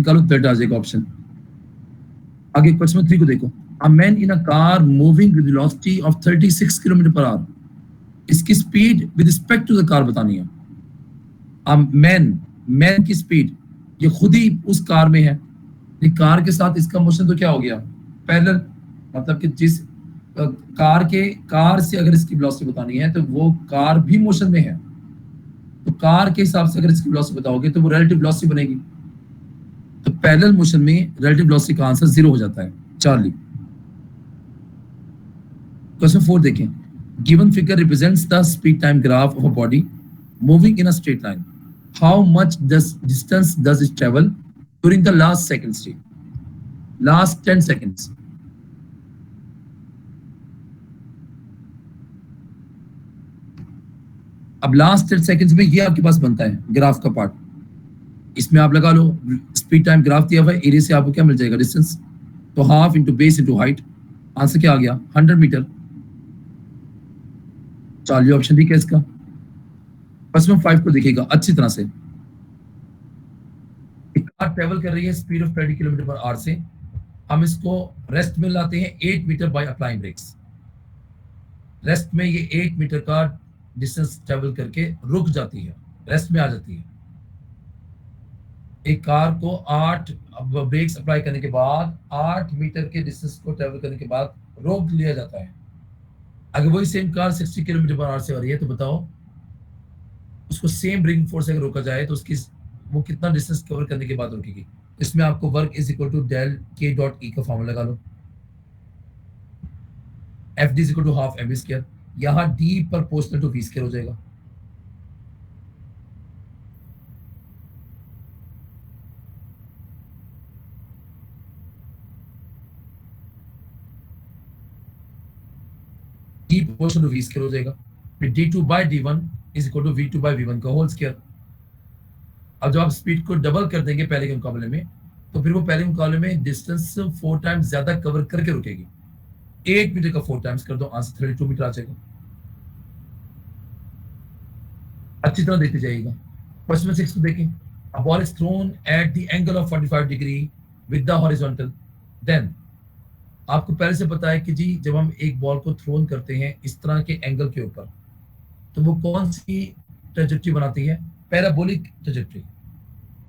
निकालो, दैट आ जाएगा ऑप्शन। आगे क्वेश्चन 3 को देखो। A man in a car moving with velocity of 36 kilometre per hour, इसकी speed with respect to the car बतानी है। अ मैन की स्पीड ये खुद ही उस कार में है, कार के साथ इसका मोशन तो क्या हो गया, पैरेलल। मतलब कि जिस कार से अगर इसकी वेलोसिटी बतानी है तो वो कार भी मोशन में है, तो कार के हिसाब से अगर इसकी वेलोसिटी बताओगे तो वो रिलेटिव वेलोसिटी बनेगी। तो पैरेलल मोशन में रिलेटिव वेलोसिटी का आंसर 0 हो जाता है, चार्ली। क्वेश्चन 4 देखें। Given figure represents the speed time graph of a body moving in a straight line. How much distance does it travel during the last second stage, last 10 seconds. अब last 10 seconds में ये आपके पास बनता है graph का part, इसमें आप लगा लो स्पीड टाइम ग्राफ दिया हुआ है, एरिया से आपको क्या मिल जाएगा, डिस्टेंस। तो half into base into height, answer क्या आ गया, 100 मीटर। चलिए ऑप्शन ठीक है इसका। क्वेश्चन 5 को देखिएगा अच्छी तरह से। कार ट्रेवल कर रही है speed of 20 kilometre per hour से, हम इसको रेस्ट में लाते हैं 8 metre by applying brakes. Rest में ये 8 मीटर का डिस्टेंस ट्रेवल करके रुक जाती है, रेस्ट में आ जाती है। एक कार को 8 ब्रेक्स अप्लाई करने के बाद 8 मीटर के डिस्टेंस को ट्रेवल करने के बाद रोक लिया जाता है। अगर वही same car 60 kilometre per hour से आ रही है तो बताओ उसको सेम ब्रेकिंग फोर्स से अगर रोका जाए तो उसकी वो कितना डिस्टेंस कवर करने के बाद रुकेगी। इसमें आपको work is equal to del K dot E का फॉर्मूला लगा लो, F D is equal to half M square, यहां D proportional to V square हो जाएगा। D proportional to V square हो जाएगा, फिर d2 by d1 is equal to v2 by v1 का होल स्क्वायर। अब जब आप स्पीड को डबल कर देंगे पहले के मुकाबले में, तो फिर वो पहले मुकाबले में डिस्टेंस 4 टाइम्स ज्यादा कवर करके रुकेगी। 8 मीटर का 4 टाइम्स कर दो, आंसर 32 मीटर आ जाएगा। अच्छी तरह देखते जाइएगा। क्वेश्चन 6 को देखें। A ball is thrown at the angle of 45 degree with the horizontal, then आपको पहले से पता है कि जी जब हम एक बॉल को थ्रोन करते हैं इस तरह के एंगल के ऊपर, तो वो कौन सी ट्रेजेक्टरी बनाती है, parabolic trajectory.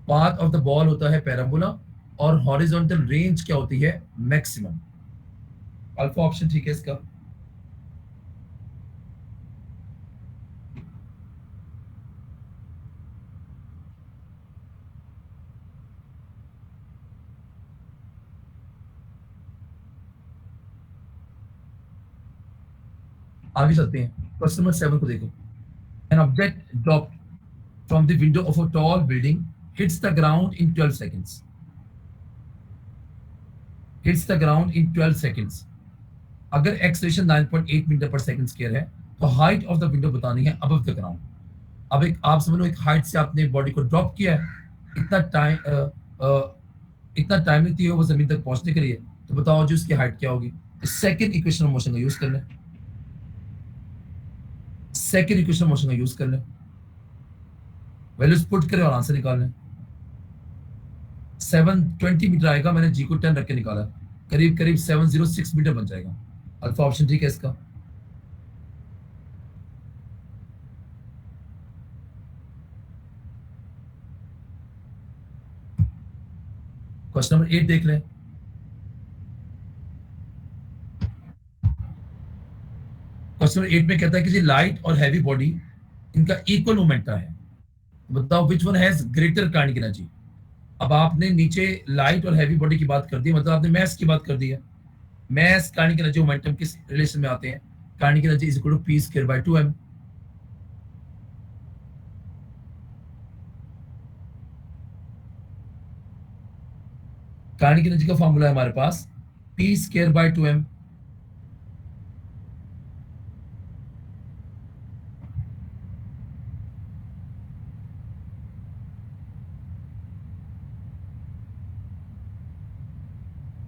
Path of the ball होता है पैराबोला और हॉरिजॉन्टल रेंज क्या होती है, मैक्सिमम। अल्फा ऑप्शन ठीक है इसका। आगे चलते हैं, क्वेश्चन नंबर 7 को देखो। An object dropped from the window of a tall building hits the ground in 12 seconds, hits the ground in 12 seconds. अगर acceleration 9.8 metre per second square है तो हाइट ऑफ द विंडो बतानी है above the ground. अब एक आप समझ लो एक हाइट से आपने बॉडी को ड्रॉप किया है, इतना टाइम लेती है वो जमीन तक पहुंचने के लिए, तो बताओ जी उसकी हाइट क्या होगी। सेकंड इक्वेशन ऑफ मोशन का यूज कर लें, सेकंड इक्वेशन ऑफ मोशन का यूज कर लें, वैल्यूज पुट करें और आंसर निकाल लें। 720 मीटर आएगा, मैंने जी को 10 रख के निकाला, करीब करीब 706 मीटर बन जाएगा। अल्फा ऑप्शन ठीक है इसका। क्वेश्चन नंबर 8 देख लें। क्वेश्चन नंबर 8 में कहता है कि जी लाइट और हैवी बॉडी इनका इक्वल मोमेंटम है, बताओ which one has greater kinetic energy. अब आपने नीचे लाइट और हैवी बॉडी की बात कर दी, मतलब आपने मैस की बात कर दी है। मैस काइनेटिक एनर्जी मोमेंटम किस रिलेशन में आते हैं, kinetic energy is equal to P square by 2m। Kinetic energy का फॉर्मूला है हमारे पास पी स्क्वायर बाय 2m।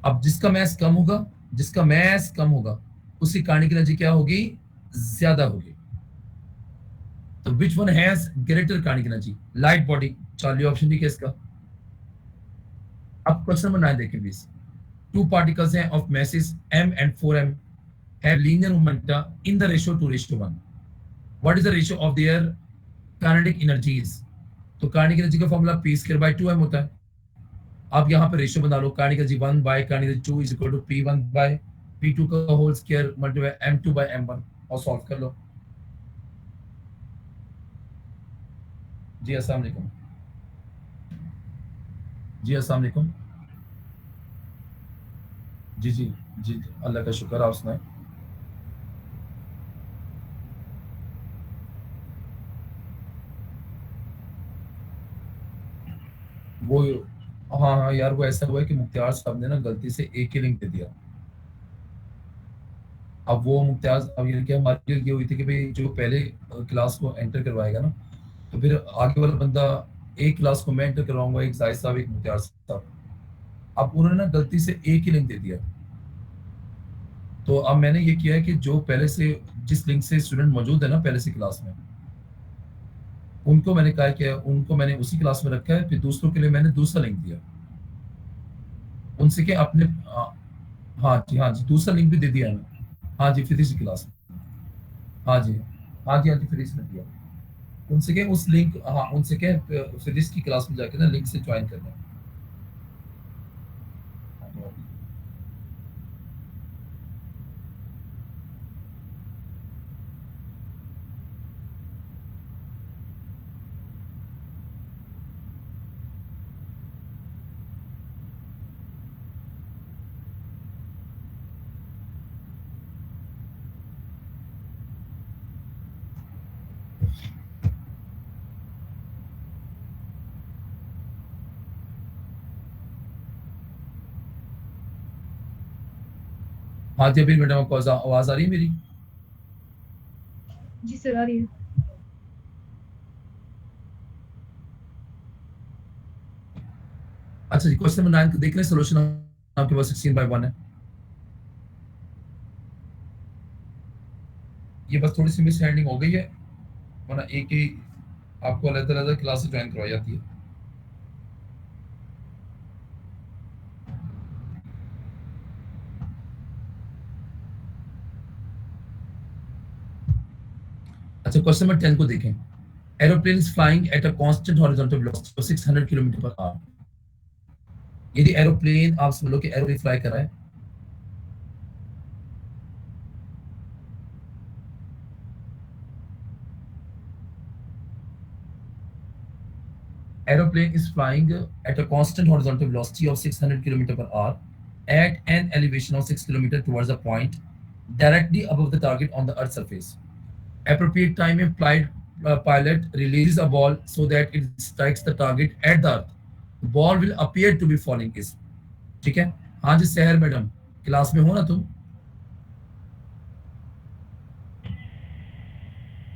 अब जिसका मैस कम होगा, जिसका मैस कम होगा उसकी काइनेटिक एनर्जी क्या होगी, ज्यादा होगी। तो which one has greater kinetic energy, light body. चलिए ऑप्शन ठीक है इसका। अब क्वेश्चन नंबर 9 देखें प्लीज। टू पार्टिकल्स हैं of masses m and 4m have linear momenta in the ratio 2:1. What is the ratio of their kinetic energies? तो kinetic energy का formula p square by 2m होता है। अब यहाँ पे ratio बना लो, kinetic energy 1 by kinetic energy 2 is equal to p1 by p2 का whole square multiply m2 bye m1 और सॉल्व कर लो। जी अस्सलाम वालेकुम। जी अस्सलाम वालेकुम। जी जी जी अल्लाह का शुक्र, आप सुनाएं। वो हाँ हाँ यार, वो ऐसा हुआ है कि मुख्तार साहब ने ना गलती से एक ही लिंक दे दिया। अब वो मुख्तार, अब ये क्या हमारी ये हुई थी कि भाई जो पहले क्लास को एंटर करवाएगा ना, तो फिर आगे वाला बंदा, एक क्लास को मैं एंटर करवाऊंगा, एक जाहिद साहब एक मुख्तार साहब। अब उन्होंने ना गलती से एक ही लिंक दे दिया। तो अब मैंने ये किया है कि जो पहले से जिस लिंक से स्टूडेंट मौजूद है ना पहले से क्लास में, उनको मैंने कहा कि उनको मैंने उसी क्लास में रखा है, फिर दूसरों के लिए मैंने दूसरा लिंक दिया उनसे कि अपने हाँ जी दूसरा लिंक भी दे दिया है मैंने। हाँ जी फिजिक्स की क्लास में। हाँ जी हाँ जी हाँ जी फिजिक्स में दिया। उनसे के उस लिंक, हाँ उनसे के फिजिक्स की क्लास में जाके ना लिंक से ज्वाइन करना है। हाँ जी अभी मैडम आपको आवाज आ रही है मेरी? जी सर आ रही है। अच्छा जी क्वेश्चन नंबर 9 देख रहे हैं, सोल्यूशन आपके पास 16/1 है। ये बस थोड़ी सी मिसहैंडलिंग हो गई है, वरना एक ही आपको अलग अलग क्लास ज्वाइन करवाई जाती है। अच्छा क्वेश्चन नंबर 10 को देखें। Aeroplane is flying at a constant horizontal velocity of 600 kilometre per our. यदि एरोप्लेन, आप समझ लो कि एरोप्लेन फ्लाई कर रहा है, aeroplane is flying at a constant horizontal velocity of 600 km per hour at an elevation of 6 km towards a point directly above the target on the Earth's surface. Appropriate time a pilot releases a ball so that it strikes the target at the Earth. The ball will appear to be falling is. ठीक है? हाँ जी सहर madam, class में हो ना तुम?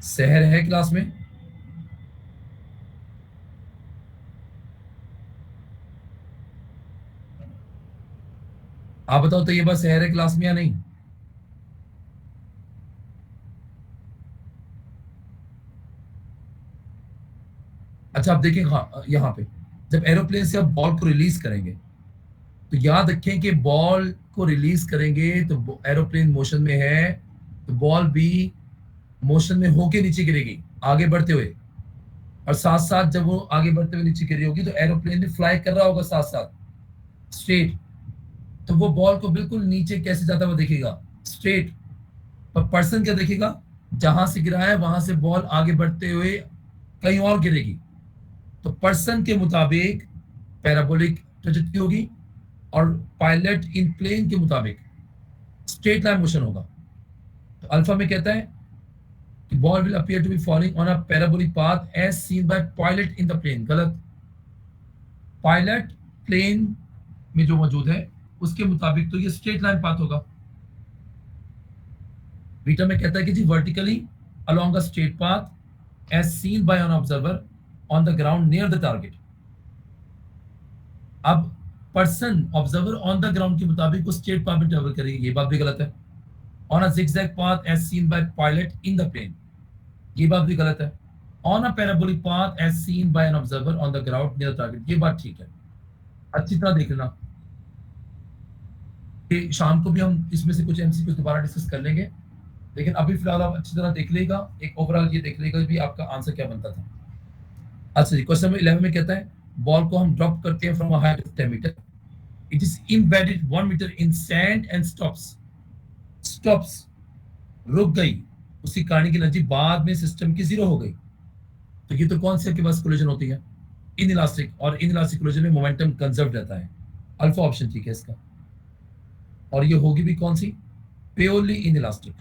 सहर है क्लास में? आप बताओ तो ये बात सहर है क्लास में या नहीं? अच्छा आप देखें, हाँ यहाँ पे जब एरोप्लेन से आप बॉल को रिलीज करेंगे तो याद रखें कि बॉल को रिलीज करेंगे तो एरोप्लेन मोशन में है, तो बॉल भी मोशन में होके नीचे गिरेगी आगे बढ़ते हुए, और साथ साथ जब वो आगे बढ़ते हुए नीचे गिरी होगी तो एरोप्लेन भी फ्लाई कर रहा होगा साथ साथ स्ट्रेट, तो वो बॉल को बिल्कुल नीचे कैसे जाता हुआ दिखेगा? स्ट्रेट। पर पर्सन क्या देखेगा? जहां से गिरा है वहां से बॉल आगे बढ़ते हुए कहीं और गिरेगी, तो पर्सन के मुताबिक पैराबोलिक ट्रेजेक्टरी होगी और पायलट इन प्लेन के मुताबिक स्ट्रेट लाइन मोशन होगा। तो अल्फा में कहता है कि ball will appear to be falling on a parabolic path as seen by pilot in the plane. गलत। पायलट प्लेन में जो मौजूद है उसके मुताबिक तो ये स्ट्रेट लाइन पाथ होगा। बीटा में कहता है कि जी vertically along a straight path as seen by an observer on the ground near the target. अब person observer on the ground के मुताबिक वो स्ट्रेट पाथ में ट्रेवल करेगी, ये बात भी गलत है। On a zigzag path as seen by pilot in the plane, ये बात भी गलत है। On a parabolic path as seen by an observer on the ground near target, ये बात ठीक है। अच्छी तरह देख लेना कि शाम को भी हम इसमें से कुछ एमसीक्यू दोबारा डिस्कस कर लेंगे, लेकिन अभी फिलहाल आप अच्छी तरह देख लेगा, एक ओवरऑल ये देख लेगा भी आपका आंसर क्या बनता था। अच्छा जी, क्वेश्चन नंबर 11 में कहता है बॉल को हम ड्रॉप करते हैं from a height of 10 metre, it is embedded 1 metre in sand and stops, रुक गई, उसकी कहानी की एनर्जी बाद में सिस्टम की जीरो हो गई। तो ये तो कौन सी आपके पास कोलिजन होती है? इनइलास्टिक, और इनइलास्टिक कोलिजन में मोमेंटम कंजर्व रहता है। अल्फा ऑप्शन ठीक है इसका, और ये होगी भी कौन सी? Purely inelastic.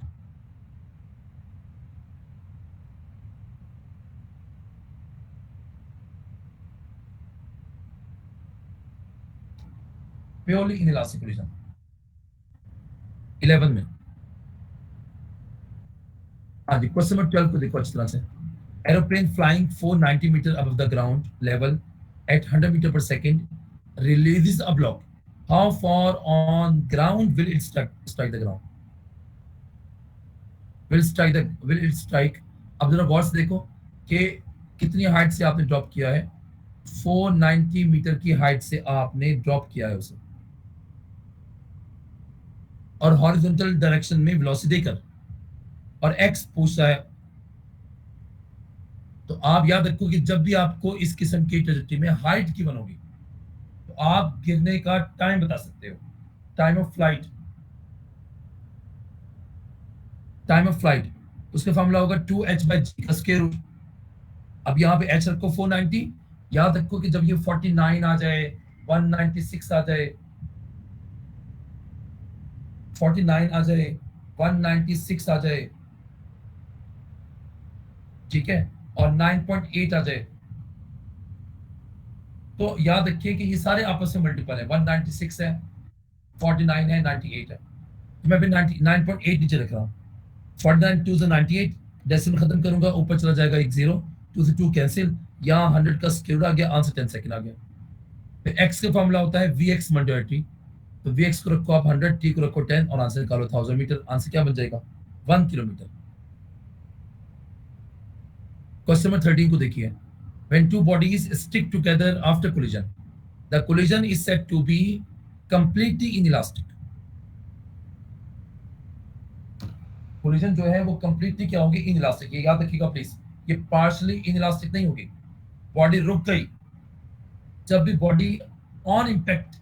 Purely inelastic collision 11 में। हाँ जी, क्वेश्चन नंबर 12 को देखो अच्छी तरह से। Aeroplane flying 490 metre above the ground level at 100 metre per second releases a block, how far on ground will it strike the ground? Will it strike, अब जरा गौर से देखो कि कितनी हाइट से आपने ड्रॉप किया है। 490 मीटर की हाइट से आपने ड्रॉप किया है उसे, और हॉरिजॉन्टल डायरेक्शन में वेलोसिटी देकर, और एक्स पूछता है। तो आप याद रखो कि जब भी आपको इस किस्म की ट्रेजेक्टरी में हाइट की बनोगी तो आप गिरने का टाइम बता सकते हो, time of flight. Time of flight उसका फॉर्मूला होगा 2h/g का स्क्वायर रूट। अब यहाँ पे h रखो 490, याद रखो कि जब ये 49 आ जाए, 196 आ जाए, 49 आ जाए, 196 आ जाए, ठीक है, और 9.8 आ जाए, तो याद रखिए कि ये सारे आपस में मल्टीपल है। 196 है, 49 है, 98 है, तो मैं भी 9.8 नीचे रख रहा हूँ। 49 2 से 98, डेसिमल खत्म करूंगा, ऊपर चला जाएगा एक जीरो, 2 से 2 कैंसिल, यहाँ 100 का स्क्वायर रूट आ गया, आंसर 10 सेकंड आ गया। फिर x का फॉर्मूला होता है vx मल्टीप्लाई t, तो vx को रखो आप 100, t को रखो 10, और आंसर निकालो 1000 मीटर। आंसर क्या बन जाएगा? 1 किलोमीटर। क्वेश्चन नंबर 13 को देखिए। When two bodies stick together after collision, the collision is said to be completely inelastic. Collision जो है वो कंप्लीटली क्या होगी? इनइलास्टिक। ये याद रखिएगा प्लीज, ये पार्शियली इनइलास्टिक नहीं होगी। बॉडी रुक गई, जब भी बॉडी ऑन इंपैक्ट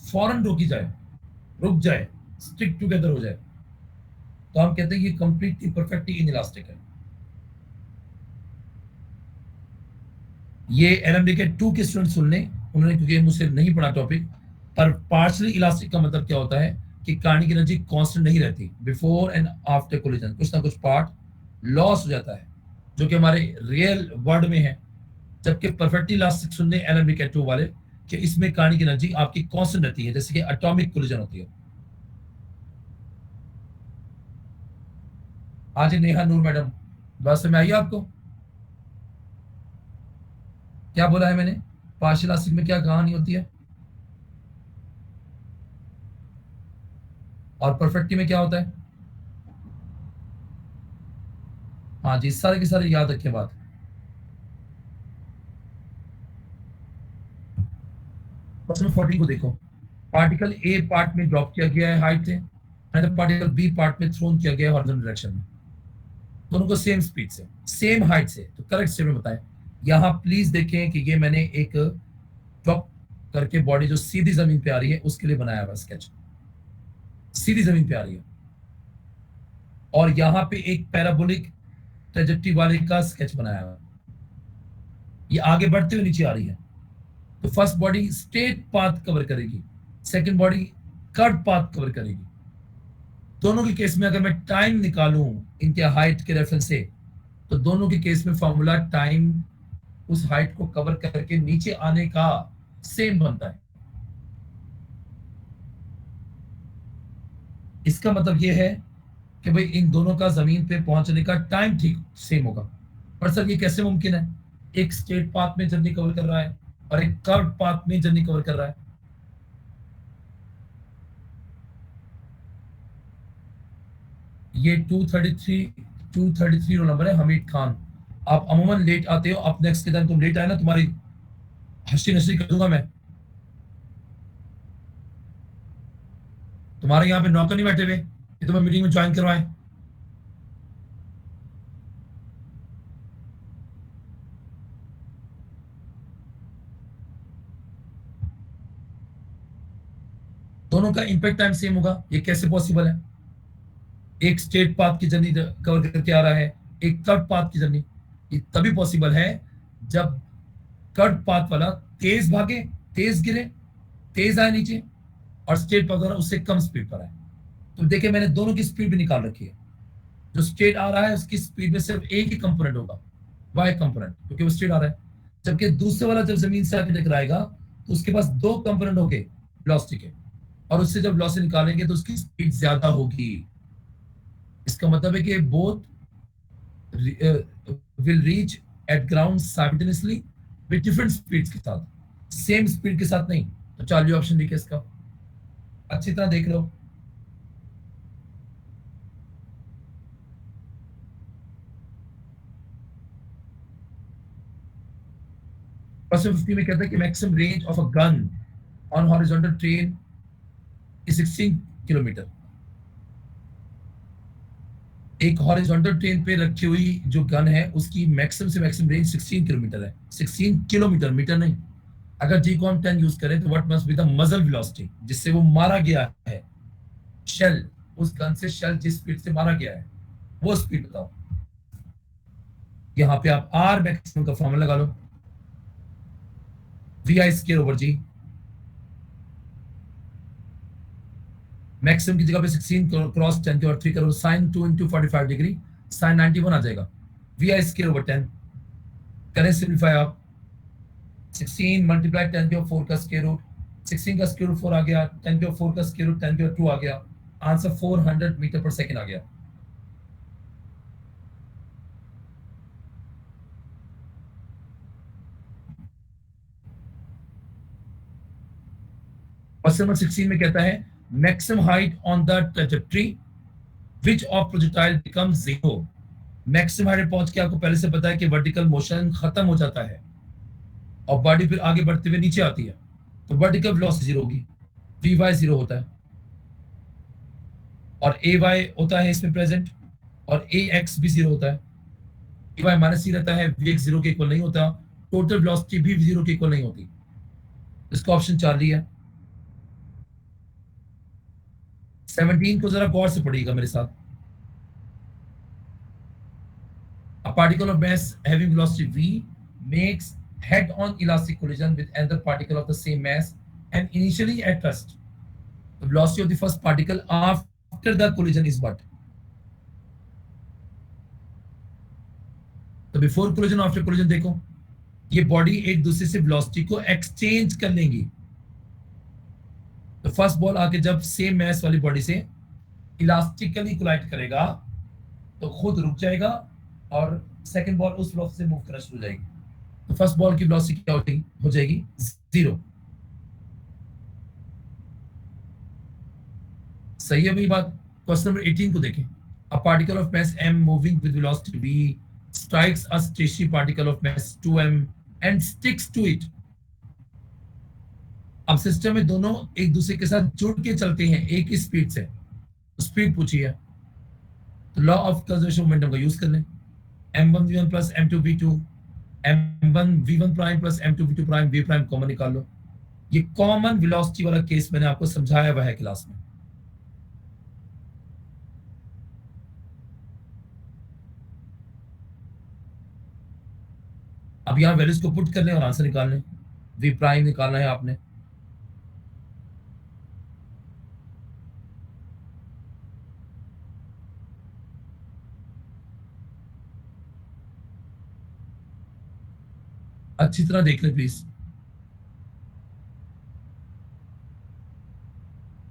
फौरन रोकी जाए, रुक जाए, स्टिक टुगेदर हो जाए, तो हम कहते हैं ये कंप्लीटली परफेक्टली इनइलास्टिक है। ये एलएमडी के 2 के स्टूडेंट सुन लें, उन्होंने क्योंकि मुझसे नहीं पढ़ा टॉपिक, पर पार्शियली इलास्टिक का मतलब क्या होता है कि कहानी की एनर्जी कांस्टेंट नहीं रहती बिफोर एंड आफ्टर कोलिजन, कुछ ना कुछ पार्ट लॉस हो जाता है, जो कि हमारे रियल वर्ल्ड में है। जबकि परफेक्टली इलास्टिक सुनने एलएमडी के 2 वाले कि इसमें कहानी की एनर्जी आपकी कांस्टेंट रहती है, जैसे कि एटॉमिक कोलिजन होती है। आज नेहा नूर मैडम, बात समझ में आई आपको? क्या बोला है मैंने? पार्शियल इलास्टिक में क्या कहानी होती है, और परफेक्टली में क्या होता है? हाँ जी, सारे के सारे याद रखें बात। क्वेश्चन 14 को देखो। पार्टिकल ए पार्ट में ड्रॉप किया गया है हाइट से, अनदर पार्टिकल बी पार्ट में थ्रोन किया गया है हॉरिजॉन्टल डायरेक्शन में, दोनों को सेम स्पीड से, सेम हाइट से, तो करेक्ट स्टेटमेंट बताएं। यहाँ प्लीज देखें कि ये मैंने एक ड्रॉप करके बॉडी जो सीधी जमीन पे आ रही है उसके लिए बनाया हुआ स्केच, सीधी जमीन पे आ रही है, और यहाँ पे एक पैराबोलिक ट्रेजेक्टरी वाले का स्केच बनाया हुआ, ये आगे बढ़ते हुए नीचे आ रही है। तो first body straight path cover करेगी, second body curve path cover करेगी। दोनों के केस में अगर मैं टाइम निकालूं इनके हाइट के रेफरेंस से, तो दोनों के केस में फॉर्मूला टाइम उस हाइट को कवर करके नीचे आने का सेम बनता है। इसका मतलब यह है कि भाई इन दोनों का जमीन पे पहुंचने का टाइम ठीक सेम होगा। पर सर ये कैसे मुमकिन है? एक स्ट्रेट पाथ में जर्नी कवर कर रहा है और एक कर्व पाथ में जर्नी कवर कर रहा है। ये 233 रोल नंबर है, हमीद खान। आप अमूमन लेट आते हो, अब नेक्स्ट के दिन तुम लेट आए ना, तुम्हारी हंसी नशी कर दूंगा मैं। तुम्हारे यहाँ पे नौकर नहीं बैठे हुए ये तुम्हें मीटिंग में ज्वाइन करवाए? दोनों का इंपैक्ट टाइम सेम होगा, ये कैसे पॉसिबल है? एक स्ट्रेट पाथ की जर्नी कवर करके आ रहा है, एक कर्व पाथ की जर्नी। ये तभी पॉसिबल है जब कर्व पाथ वाला तेज भागे, तेज गिरे, तेज आए नीचे, और स्ट्रेट पाथ वाला उससे कम स्पीड पर आए। तो देखिए मैंने दोनों की स्पीड भी निकाल रखी है। जो स्ट्रेट आ रहा है उसकी स्पीड में सिर्फ एक ही कंपोनेंट होगा, वाई कंपोनेंट, क्योंकि वो स्ट्रेट आ रहा है। जबकि दूसरे वाला जब जमीन से आके टकराएगा तो उसके पास दो कंपोनेंट होंगे वेलोसिटी के, और उससे जब वेलोसिटी निकालेंगे तो उसकी स्पीड ज्यादा होगी। इसका मतलब है कि both will reach at ground simultaneously with different speeds के साथ, सेम स्पीड के साथ नहीं। तो चलिए ऑप्शन देखिए इसका, अच्छी तरह देख लो। क्वेश्चन 50 में कहता है कि maximum range of a gun on horizontal train is 16 kilometre. एक हॉरिजॉन्टल ट्रेन पे रखी हुई जो गन है उसकी मैक्सिमम से मैक्सिमम रेंज 16 किलोमीटर है। 16 किलोमीटर, मीटर नहीं। अगर जी को हम 10 यूज करें तो व्हाट मस्ट बी द मजल वेलोसिटी जिससे वो मारा गया है, शेल, उस गन से शेल जिस स्पीड से मारा गया है वो स्पीड बताओ। यहाँ पे आप आर मैक्सिमम का फॉर्मूला लगा लो, V I square over G. Maximum की जगह पे 16 क्रॉस 10 की और 3 करो, साइन 2 इंटू 45 डिग्री, साइन 91 आ जाएगा। वी आई स्क्वायर ओवर 10 करें सिंप्लीफाई आप, 16 मल्टीप्लाई 10 के 4 का स्क्वायर रूट, 16 का स्क्वायर रूट 4 आ गया, 10 के 4 का स्क्वायर रूट 10 के 2 आ गया, आंसर 400 मीटर पर सेकंड आ गया। क्वेश्चन नंबर 16 में कहता है maximum height on the trajectory which of projectile becomes zero. Maximum height पहुंच के आपको पहले से पता है कि वर्टिकल मोशन खत्म हो जाता है और बॉडी फिर आगे बढ़ते हुए नीचे आती है, तो वर्टिकल वेलोसिटी जीरो होगी, वी वाई जीरो होता है, और ए वाई होता है इसमें प्रेजेंट, और ए एक्स भी जीरो होता है। ए वाई माइनस सी रहता है, वी एक्स जीरो के इक्वल नहीं होता, टोटल वेलोसिटी भी जीरो के इक्वल नहीं होती। इसका ऑप्शन चार्ली है। 17 को जरा गौर से पढ़िएगा मेरे साथ। A particle of mass having velocity v makes head-on elastic collision with another particle of the same mass, and initially at rest. The velocity of the first particle after the collision is what? तो before collision after collision देखो, ये body एक दूसरे से velocity को exchange कर लेंगी। तो फर्स्ट बॉल आके जब सेम मैस वाली बॉडी से इलास्टिकली कोलाइड करेगा तो खुद रुक जाएगा, और सेकंड बॉल उस वेलोसिटी से मूव करना शुरू हो जाएगी। तो फर्स्ट बॉल की वेलोसिटी क्या हो जाएगी? जीरो। सही है भाई बात। क्वेश्चन नंबर 18 को देखें। A particle of mass m moving with velocity v strikes a stationary particle of mass 2m and sticks to it। अब सिस्टम में दोनों एक दूसरे के साथ जुड़ के चलते हैं एक ही स्पीड से, तो स्पीड पूछी है, तो लॉ ऑफ कंजर्वेशन मोमेंटम का यूज कर लें। m1v1 plus m2v2, m1v1 prime plus m2v2 prime, v prime common निकाल लो। ये कॉमन वेलोसिटी वाला केस मैंने आपको समझाया हुआ है क्लास में। अब यहाँ वैल्यूज को पुट कर लें और आंसर निकाल लें। वी प्राइम निकालना है आपने, अच्छी तरह देख लें प्लीज।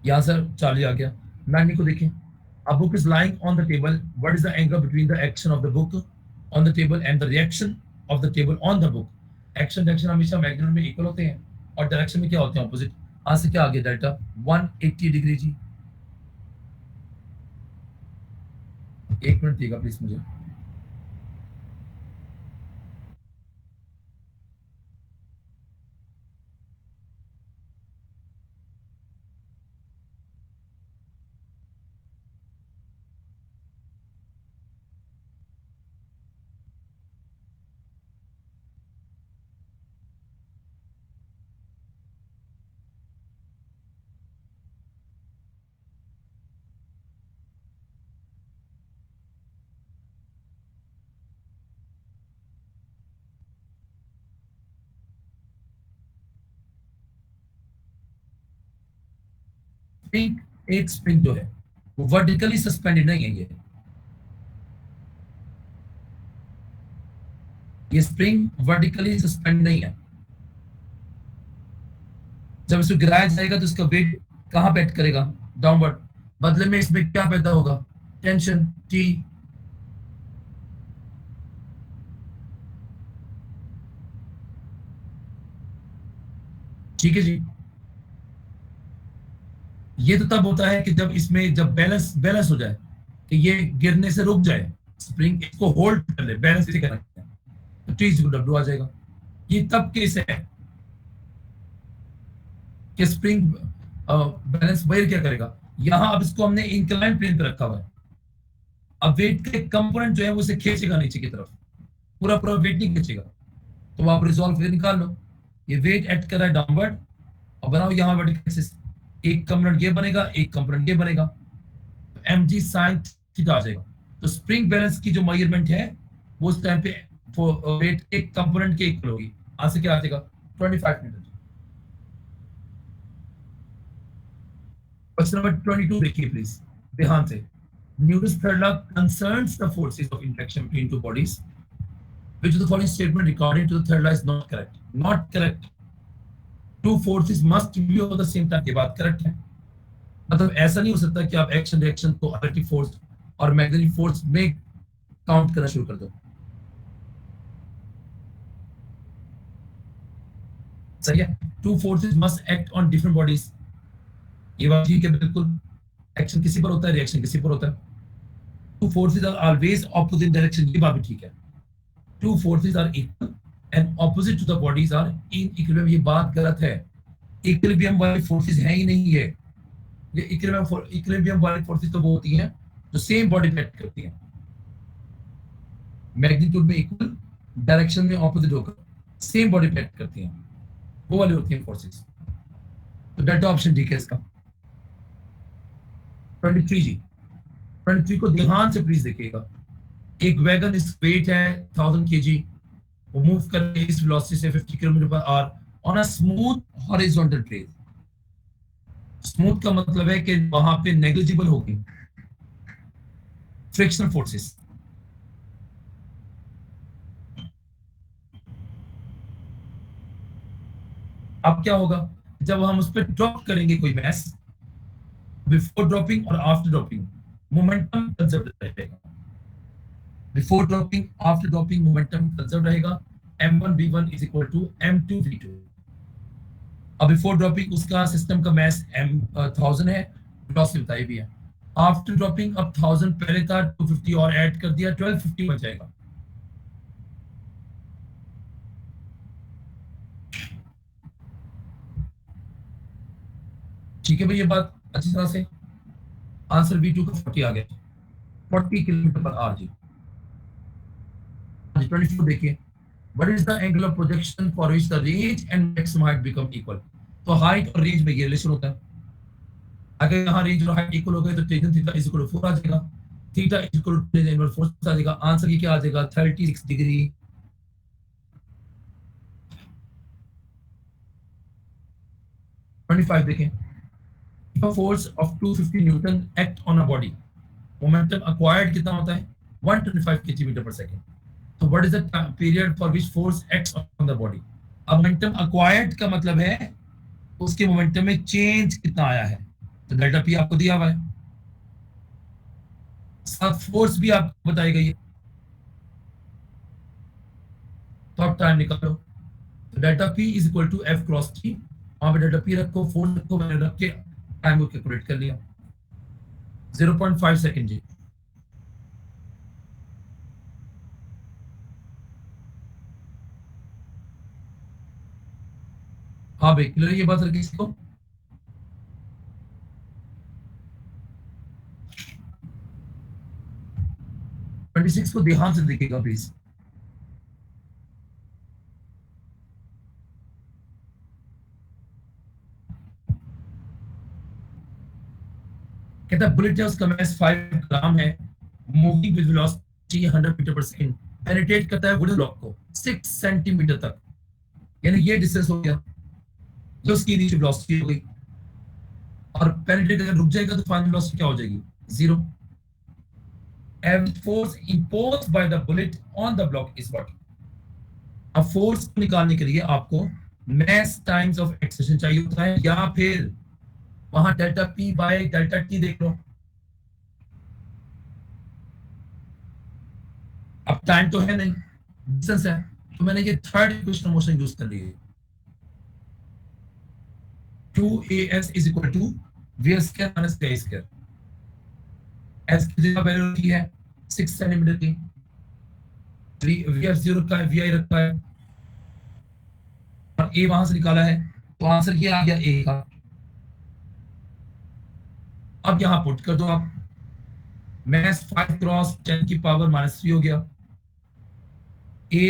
यहाँ सर चार्ली आ गया। मैग्नी को देखें। A book is lying on the table. What is the angle between the action of the book on the table and the reaction of the table on the book? Action direction हमेशा magnitude में equal होते हैं, और direction में क्या होते हैं? Opposite. यहाँ से क्या आ गया? डेल्टा 180 डिग्री जी। एक मिनट देगा प्लीज मुझे। स्प्रिंग, एक स्प्रिंग जो है वो वर्टिकली सस्पेंडेड नहीं है, ये स्प्रिंग वर्टिकली सस्पेंड नहीं है। जब इसको गिराया जाएगा तो इसका वेट कहां पे एक्ट करेगा? डाउनवर्ड। बदले में इसमें क्या पैदा होगा? Tension T. ठीक है जी। ये तो तब होता है कि जब इसमें जब बैलेंस बैलेंस हो जाए, कि ये गिरने से रुक जाए, स्प्रिंग इसको होल्ड कर ले, बैलेंस इसे करना है, तो टी इक्वल डब्ल्यू आ जाएगा। ये तब केस है कि स्प्रिंग बैलेंस वायर क्या करेगा, यहां अब इसको हमने इंक्लाइन प्लेन पे रखा हुआ है, अब वेट का एक कंपोनेंट जो है वो इसे खींचेगा नीचे की तरफ, पूरा पूरा वेट नहीं खींचेगा। तो आप रिजॉल्व फिर निकाल लो, ये वेट एक्ट कर रहा है डाउनवर्ड, और बनाओ यहाँ वर्टिकल एक्सिस, एक कंपोनेंट ये बनेगा, एक कंपोनेंट ये बनेगा, तो एम जी साइन थीटा आ जाएगा। तो स्प्रिंग बैलेंस की जो मेजरमेंट है वो उस टाइम पे वेट एक कंपोनेंट के इक्वल होगी। आंसर क्या आ जाएगा? 25 मीटर। क्वेश्चन नंबर 22 देखिए प्लीज ध्यान से। Newton's third law concerns the forces of interaction between two bodies. Which of the following statement according to the third law is not correct? Not correct. Two forces must be of the same type, ये बात correct है। मतलब ऐसा नहीं हो सकता कि आप एक्शन रिएक्शन को इलेक्ट्रिक फोर्स और मैग्नेटिक फोर्स में काउंट करना शुरू कर दो। सही है। Two forces must act on different bodies, ये बात ठीक है बिल्कुल। एक्शन किसी पर होता है, रिएक्शन किसी पर होता है। Two forces are always opposite direction, ये बात भी ठीक है। Two forces are equal and opposite to the bodies are in equilibrium, ये बात गलत है। इक्विलिब्रियम वाली फोर्सेस है ही नहीं ये इक्विलिब्रियम वाली फोर्सेस तो वो होती हैं जो सेम बॉडी पे एक्ट करती हैं, मैग्नीट्यूड में इक्वल, डायरेक्शन में ऑपोजिट होकर सेम बॉडी पे एक्ट करती हैं, वो वाली होती हैं फोर्सेस। तो डेल्टा ऑप्शन ठीक है इसका। 23 जी, 23 को ध्यान से प्लीज देखिएगा। एक वैगन इस वेट है 1000 केजी, वो मूव कर रही है इस वेलोसिटी से 50 kilometre per hour on a smooth horizontal trail. Smooth का मतलब है कि वहां पे नेग्लिजिबल होगी फ्रिक्शनल फोर्सेस। अब क्या होगा जब हम उस पर ड्रॉप करेंगे कोई मैस, बिफोर ड्रॉपिंग और आफ्टर ड्रॉपिंग मोमेंटम कंजर्व रहेगा। Before dropping after dropping momentum conserve रहेगा। m1v1 is equal to m2v2। अब बिफोर ड्रॉपिंग उसका सिस्टम का मैस m1000 है, वेलोसिटी बताई भी है। आफ्टर ड्रॉपिंग अब 1000 पहले था, 250 और ऐड कर दिया, 1250 बन जाएगा। ठीक है भाई, ये बात अच्छी तरह से। आंसर V2 का 40 आ गया, 40 किलोमीटर पर आवर जी। 24 देखिए, what is the angle of projection for which the range and maximum height become equal. तो हाइट और रेंज में ये रिलेशन होता है। अगर यहाँ रेंज और हाइट इक्वल हो गए तो tan theta is equal to 4 आ जाएगा, theta is equal to tan inverse 4 आ जाएगा। आंसर ये क्या आ जाएगा? 36 डिग्री। देखें, if a force of 250 Newton act on a body, momentum acquired कितना होता है? 125 kg per second। तो what is the period for which force acts on the body. अब मोमेंटम अक्वायर्ड का मतलब है उसके मोमेंटम में चेंज कितना आया है, तो डेल्टा पी आपको दिया हुआ है, साथ फोर्स भी आपको बताई गई है, तो आप टाइम निकालो। तो delta P is equal to F cross T, वहां पे डेल्टा पी रखो, फोर्स रखो, मैंने रख के टाइम को कैलकुलेट कर लिया, 0.5 सेकंड जी। हाँ भाई क्लियर ये बात रखी इसको। ट्वेंटी सिक्स को ध्यान से देखिएगा प्लीज। कहता है बुलेट है उसका मास 5 ग्राम है, moving with velocity 100 metre per second, penetrate करता है वुडन ब्लॉक को 6 सेंटीमीटर तक, यानी ये डिस्टेंस हो गया, जो उसकी इनिशियल वेलोसिटी हो गई। और पेनिट्रेट अगर रुक जाएगा तो फाइनल वेलोसिटी क्या हो जाएगी, 0. And force imposed by the bullet on the block is what. अब फोर्स को निकालने के लिए आपको mass टाइम्स ऑफ एक्सेलरेशन चाहिए होता है, या फिर वहां delta P by delta T देख लो. अब टाइम तो है नहीं, डिस्टेंस है, तो मैंने ये third equation of motion use कर ली है. 2as is equal to v square minus k square. s की जगह वैल्यू रखी है 6 सेंटीमीटर की, vf 0 का vi रखा है और a वहां से निकाला है, तो आंसर ये आ गया a का. अब यहां पुट कर दो आप, मैस 5 क्रॉस 10 की पावर -3 हो गया, a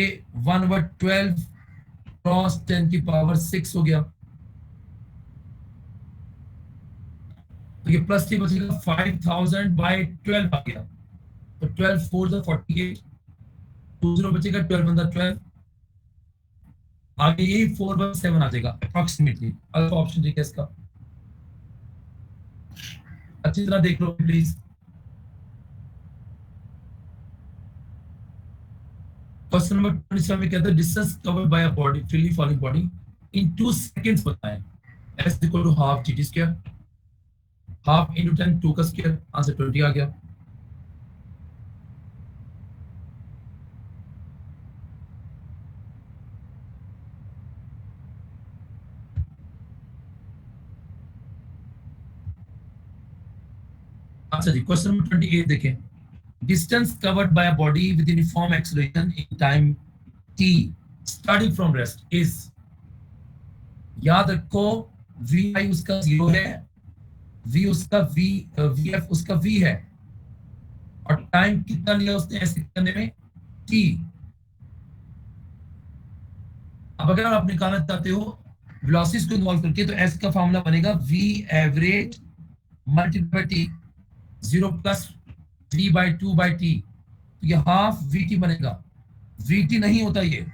1/12 क्रॉस 10 की पावर 6 हो गया, तो ये प्लस 3 बचेगा 5000/12 आ गया, तो 12 4 द 48, 20 बचेगा 12 × 12, आगे यही 4/7 आ जाएगा अप्रोक्सीमेटली. अल्फा ऑप्शन ठीक है इसका. अच्छी तरह देख लो प्लीज. क्वेश्चन नंबर 27 में कहता है distance covered by a body, freely falling body in 2 seconds बताएं. s equal to half gt square, half into 10 2 का स्क्वायर, आंसर 20 आ गया. अच्छा जी, क्वेश्चन नंबर 28 देखें. Distance covered by a body with uniform acceleration in time t starting from rest is, याद रखो vi उसका 0 है, v उसका vf उसका v है, और टाइम कितना लिया उसने ऐसे करने में, t. अब अगर आप निकालना चाहते हो वेलोसिटी को इन्वॉल्व करके, तो s का फॉर्मूला बनेगा v average multiply t, 0 plus v/2/t, तो ये हाफ vt बनेगा. vt नहीं होता, ये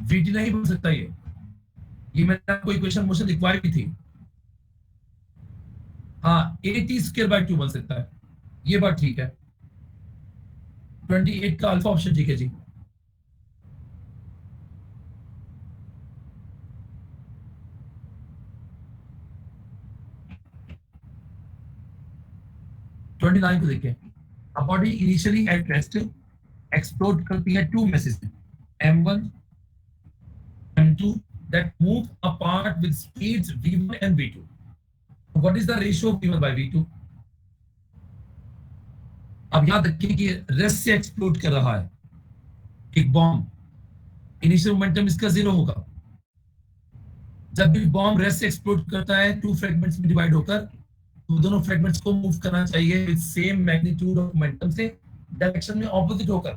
vt नहीं बन सकता, ये मैंने आपको इक्वेशन मोशन लिखवाई भी थी. हाँ, at²/2 बन सकता है, ये बात ठीक है. 28 का अल्फा ऑप्शन ठीक है जी. ट्वेंटी नाइन को देखिए. A body initially at rest explode करती है 2 message, m1 m2 that move apart with speeds v1 and v2. What is the ratio of v1 by v2? अब याद रखिए कि रेस्ट से एक्सप्लोड कर रहा है एक बॉम्ब, इनिशियल मोमेंटम इसका 0 होगा. जब भी बॉम्ब रेस्ट से एक्सप्लोड करता है 2 फ्रेगमेंट्स में डिवाइड होकर, तो दोनों फ्रेगमेंट्स को मूव करना चाहिए with same magnitude of momentum से, डायरेक्शन में ऑपोजिट होकर,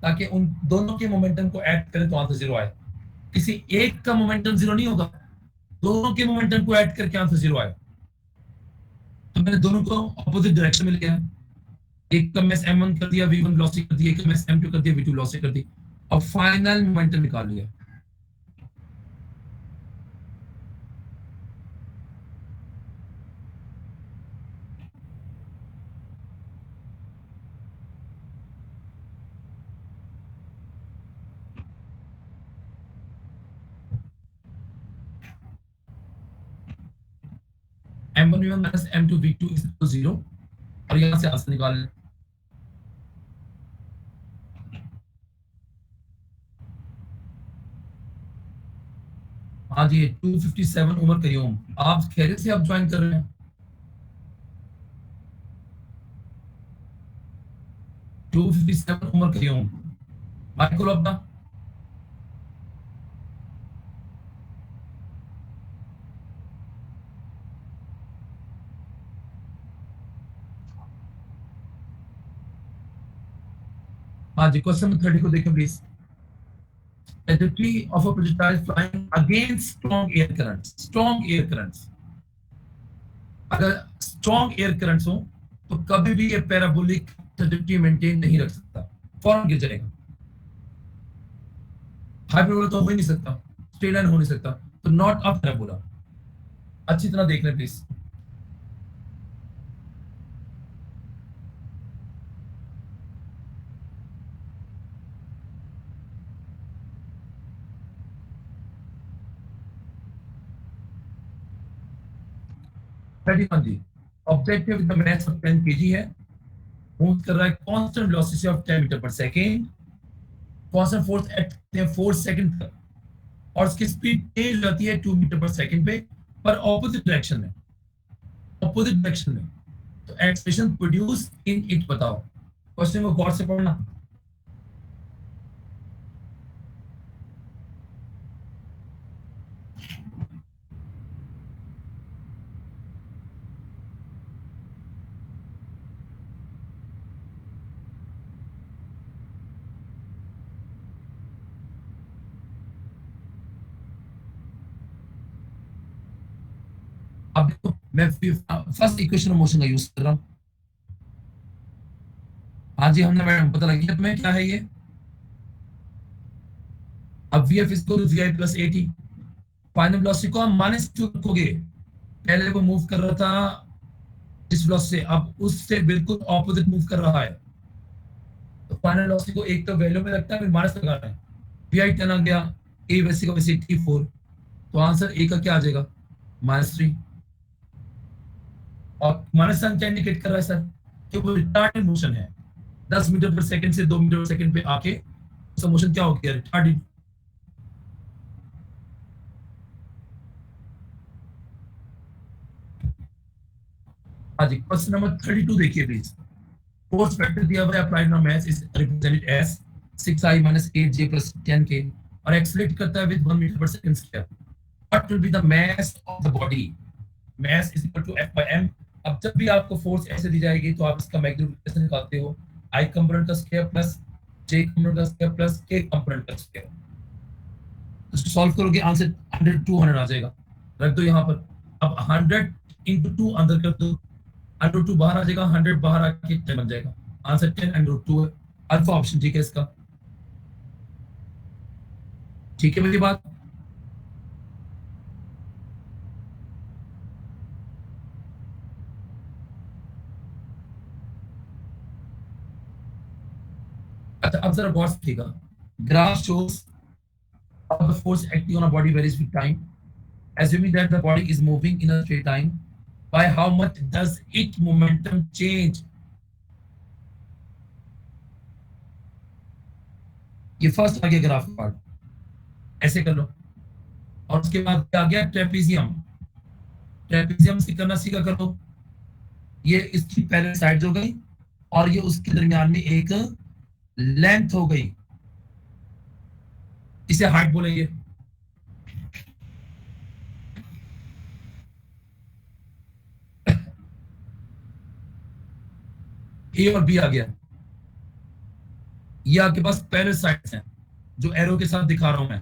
ताकि उन दोनों के मोमेंटम को ऐड करें तो आंसर 0 आए. किसी एक का मोमेंटम 0 नहीं होगा, दोनों के मोमेंटम को ऐड करके आंसर 0 आए. तो मैंने दोनों को ऑपोजिट डायरेक्शन में लिया है. एक का मैस m1 कर दिया, v1 वेलोसिटी कर दी, एक का मैस m2 कर दिया, v2 वेलोसिटी कर दी, और फाइनल मोमेंटम निकाल लिया. m1 v1 minus m2 v2 is equal to 0, और यहां से आंसर निकाल लें. हाँ जी, 257 उमर कयूम, आप खैरियत से आप ज्वाइन कर रहे हैं. 257 उमर कयूम, माइक खोलो अपना. हाँ जी, क्वेश्चन नंबर 30 को देखें please. Trajectory of a projectile flying against strong air currents. Strong air currents. अगर strong air currents हो तो कभी भी ये पैराबोलिक ट्रैजेक्टरी मेंटेन नहीं रख सकता, फौरन गिर जाएगा. हाइपरबोला तो हो ही नहीं सकता, स्ट्रेट लाइन हो नहीं सकता, तो तो नॉट अप है बोला, अच्छी तरह देख लें please. Thirty one G, objective with the mass of 10 KG है, मूव कर रहा है constant velocity of 10 metre per second, constant force at 4 second तक, और उसकी स्पीड तेज हो जाती है 2 मीटर पर सेकंड पे, पर ऑपोजिट डायरेक्शन में, ऑपोजिट डायरेक्शन में। तो एक्सप्रेशन प्रोड्यूस इन इट बताओ। क्वेश्चन को गौर से पढ़ना। अब देखो मैं फर्स्ट इक्वेशन ऑफ मोशन का यूज कर रहा हूं। हाँ जी हमने मैडम पता लग गया तुम्हें क्या है ये। अब वी एफ इसको V I plus A T, final velocity को हम -2 रखोगे। पहले वो मूव कर रहा था जिस वेलोसिटी से, अब उससे बिल्कुल ऑपोजिट मूव कर रहा है, तो फाइनल वेलोसिटी को एक तो वैल्यू में रखता है, फिर माइनस लगाना है। वी आई 10 आ गया, ए वैसे का वैसे टी 4, तो आंसर ए का क्या आ जाएगा -3। और माइनस साइन क्या इंडिकेट कर रहा है सर, कि वो रिटार्डेड मोशन है। 10 मीटर पर सेकंड से 2 मीटर पर सेकंड पे आके उसका मोशन क्या हो गया, रिटार्डेड। हाँ जी क्वेश्चन नंबर 32 देखिए प्लीज। फोर्स फैक्टर दिया हुआ है, applied on mass is represented as 6i - 8j + 10k, और एक्सेलरेट करता है with 1 metre per second square. What will be the mass of the body? Mass is equal to F/m। अब जब भी आपको फोर्स ऐसे दी जाएगी तो आप इसका मैग्नीट्यूड कैसे निकालते हो, I कंपोनेंट का स्क्वायर प्लस J कंपोनेंट का स्क्वायर प्लस K कंपोनेंट का स्क्वायर। तो इसको सॉल्व करोगे आंसर 100 200 आ जाएगा। रख दो यहाँ पर। अब 100 into 2 अंदर कर दो, √2 बाहर आ जाएगा, 100 बाहर आके 10 बन जाएगा। आंसर 10 √2 है। अल्फा ऑप्शन ठीक है इसका। ठीक है मेरी बात। अच्छा अब जरा गौर से देखिएगा। Graph shows how the force acting on a body varies with time. Assuming that the body is moving in a straight line, by how much does its momentum change? ये फर्स्ट आ गया ग्राफ पार्ट, ऐसे कर लो। और उसके बाद क्या आ गया, trapezium. Trapezium से करना सीखा करो। ये इसकी पैरेलल साइड हो गई, और ये उसके दरमियान में एक लेंथ हो गई, इसे हाइट बोलेंगे। ए और बी आ गया। ये आपके पास पैरेलल साइड्स हैं जो एरो के साथ दिखा रहा हूं मैं।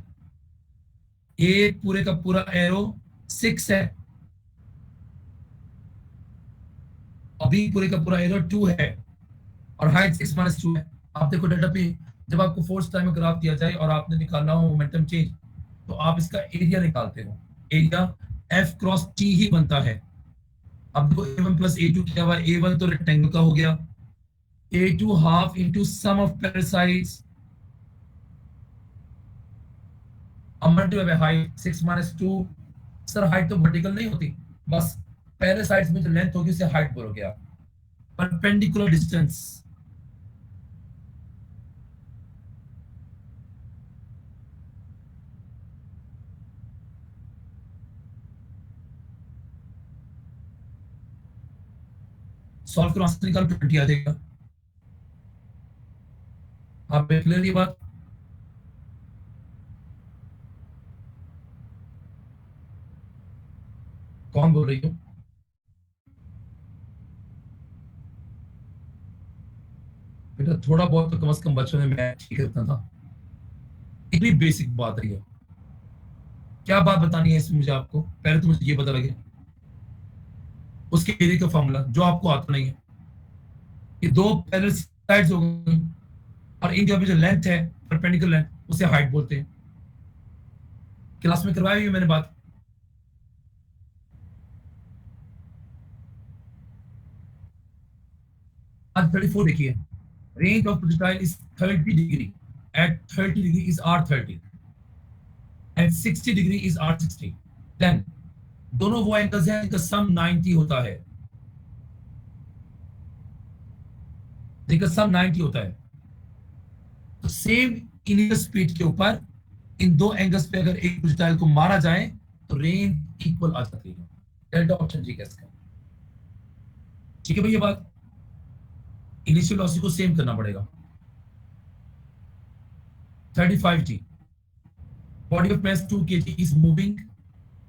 ए पूरे का पूरा एरो 6 है, अभी पूरे का पूरा एरो 2 है, और हाइट 6 - 2 है। आप देखो डेटा पे, जब आपको फोर्स टाइम ग्राफ दिया जाए और आपने निकालना हो मोमेंटम चेंज, तो आप इसका एरिया निकालते हो। एरिया F×T ही बनता है। अब देखो A1 + A2 क्या हुआ, A1 तो रेक्टेंगल का हो गया, A2 half into sum of parallel sides, अब multiply by height 6 - 2। Sir height तो वर्टिकल नहीं होती, बस पैरेलल साइड्स में जो लेंथ होगी उसे हाइट बोलोगे आप। परपेंडिकुलर डिस्टेंस, सॉल्व करो आंसर निकाल 20 आ जाएगा। आप क्लियर ये बात। कौन बोल रही हो? बेटा थोड़ा बहुत तो कम से कम बचपन में मैं ठीक करता था। इतनी बेसिक बात है ये। क्या बात बतानी है इसमें मुझे आपको, पहले तो मुझे ये पता लगे उसके एरिया का फॉर्मूला जो आपको आता नहीं है। ये दो पैरेलल साइड्स हो गई, और इनके बीच जो लेंथ है परपेंडिकुलर लेंथ, उसे हाइट बोलते हैं। क्लास में करवाई हुई मैंने बात। R34 देखिए, range of projectile is 30 degree. At 30 degree is R30 and 60 degree is R60. Then दोनों वो एंगल्स हैं जिनका सम 90 होता है, जिनका सम 90 होता है। तो सेम इनिशियल स्पीड के ऊपर इन दो एंगल्स पे अगर एक प्रोजेक्टाइल को मारा जाए तो रेंज इक्वल आ जाती है। डेल्टा ऑप्शन जी कैसे का, ठीक है भाई। ये बात इनिशियल वेलोसिटी को सेम करना पड़ेगा। 35G, body of mass 2 kg is moving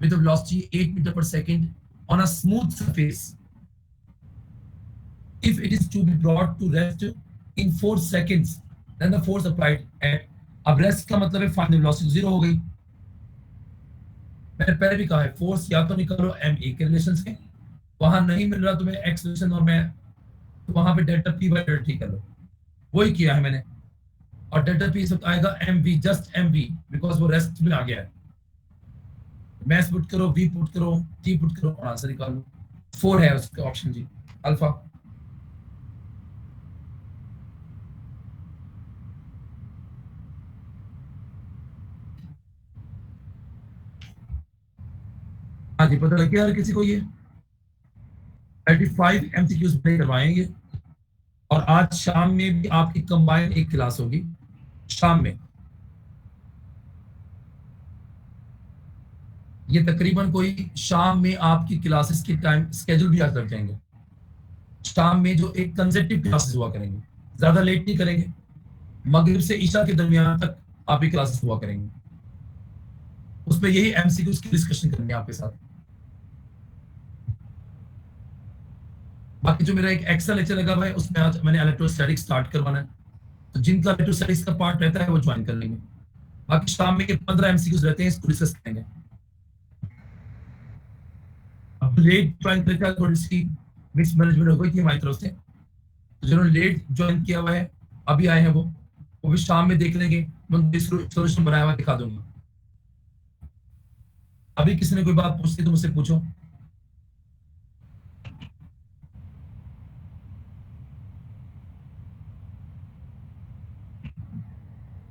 with a velocity 8 meter per second on a smooth surface. If it is to be brought to rest in 4 seconds, then the force applied at, अब rest का मतलब है final velocity zero हो गई। मैंने पहले भी कहा है फोर्स या तो निकालो ma के रिलेशन से, वहां नहीं मिल रहा तुम्हें एक्सेलरेशन और मैं, तो वहां पे delta p by delta t कर लो, वही किया है मैंने। और डेल्टा p इस वक्त आएगा mv, जस्ट mv, बिकॉज वो रेस्ट में आ गया है। मैस पुट करो, v पुट करो, t पुट करो और आंसर निकालो। 4 है उसका ऑप्शन जी, अल्फा। हाँ जी, पता लग गया हर किसी को। ये 35 MCQs प्ले करवाएंगे और आज शाम में भी आपकी कंबाइन एक क्लास होगी शाम में। ये तकरीबन कोई शाम में आपकी क्लासेस की टाइम स्केड्यूल भी आज लग जाएंगे। शाम में जो एक कंसेप्टिव क्लासेस हुआ करेंगे, ज्यादा लेट नहीं करेंगे, मगरिब से ईशा के दरमियान तक आपकी क्लासेस हुआ करेंगे। उसमें यही एमसीक्यूज की डिस्कशन करनी है आपके साथ। बाकी जो मेरा एक एक्स्ट्रा लेक्चर लगा हुआ है उसमें आज मैंने इलेक्ट्रोस्टैटिक्स स्टार्ट करवाना है, तो जिनका इलेक्ट्रोस्टैटिक्स का पार्ट रहता है वो ज्वाइन कर लेंगे। बाकी शाम में 15 एमसीक्यूज रहते हैं, इसको डिस्कस करेंगे। अब लेट ज्वाइन करके थोड़ी सी मिस मैनेजमेंट हो गई थी हमारी तरफ से, तो जिन्होंने लेट ज्वाइन किया हुआ है अभी आए हैं वो भी शाम में देख लेंगे, मैं सोल्यूशन बनाया हुआ दिखा दूंगा। अभी किसी ने कोई बात पूछती तो मुझसे पूछो।